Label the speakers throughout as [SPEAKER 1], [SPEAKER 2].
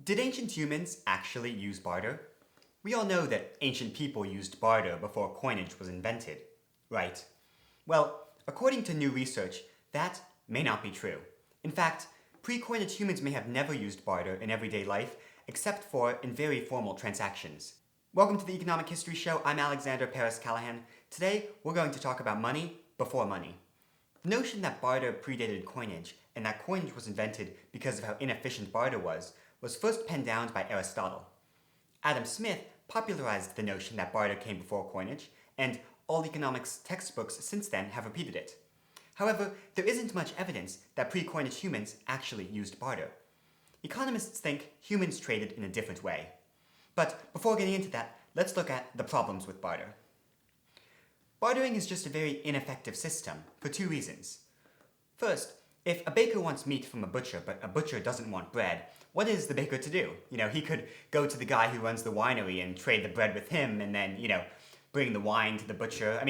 [SPEAKER 1] Did ancient humans actually use barter? We all know that ancient people used barter before coinage was invented, right? Well, according to new research, that may not be true. In fact, pre-coinage humans may have never used barter in everyday life except for in very formal transactions. Welcome to the Economic History Show. I'm Alexander Paris-Callahan. Today, we're going to talk about money before money. The notion that barter predated coinage and that coinage was invented because of how inefficient barter was first penned down by Aristotle. Adam Smith popularized the notion that barter came before coinage, and all economics textbooks since then have repeated it. However, there isn't much evidence that pre-coinage humans actually used barter. Economists think humans traded in a different way. But before getting into that, let's look at the problems with barter. Bartering is just a very ineffective system for two reasons. First, if a baker wants meat from a butcher, but a butcher doesn't want bread, what is the baker to do? He could go to the guy who runs the winery and trade the bread with him and then, bring the wine to the butcher.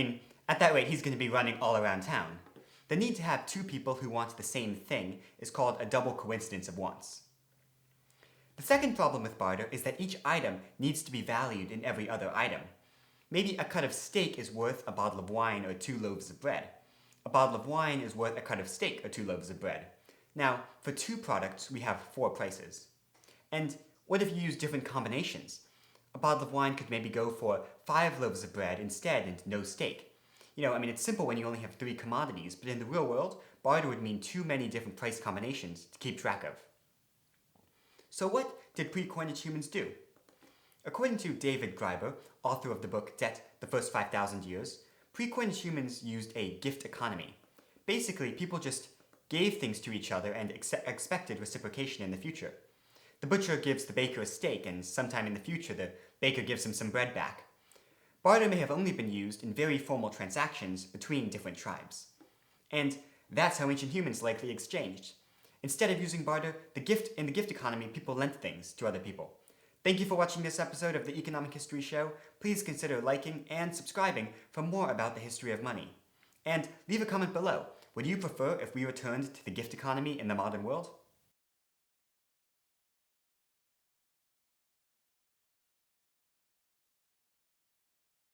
[SPEAKER 1] At that rate, he's going to be running all around town. The need to have two people who want the same thing is called a double coincidence of wants. The second problem with barter is that each item needs to be valued in every other item. Maybe a cut of steak is worth a bottle of wine or 2 loaves of bread. A bottle of wine is worth a cut of steak or 2 loaves of bread. Now, for two products, we have 4 prices. And what if you use different combinations? A bottle of wine could maybe go for 5 loaves of bread instead and no steak. It's simple when you only have 3 commodities, but in the real world, barter would mean too many different price combinations to keep track of. So what did pre-coinage humans do? According to David Graeber, author of the book Debt, the First 5,000 Years, pre-coinage humans used a gift economy. Basically, people just gave things to each other and expected reciprocation in the future. The butcher gives the baker a steak, and sometime in the future the baker gives him some bread back. Barter may have only been used in very formal transactions between different tribes. And that's how ancient humans likely exchanged. Instead of using barter, in the gift economy, people lent things to other people. Thank you for watching this episode of the Economic History Show. Please consider liking and subscribing for more about the history of money. And leave a comment below. Would you prefer if we returned to the gift economy in the modern world?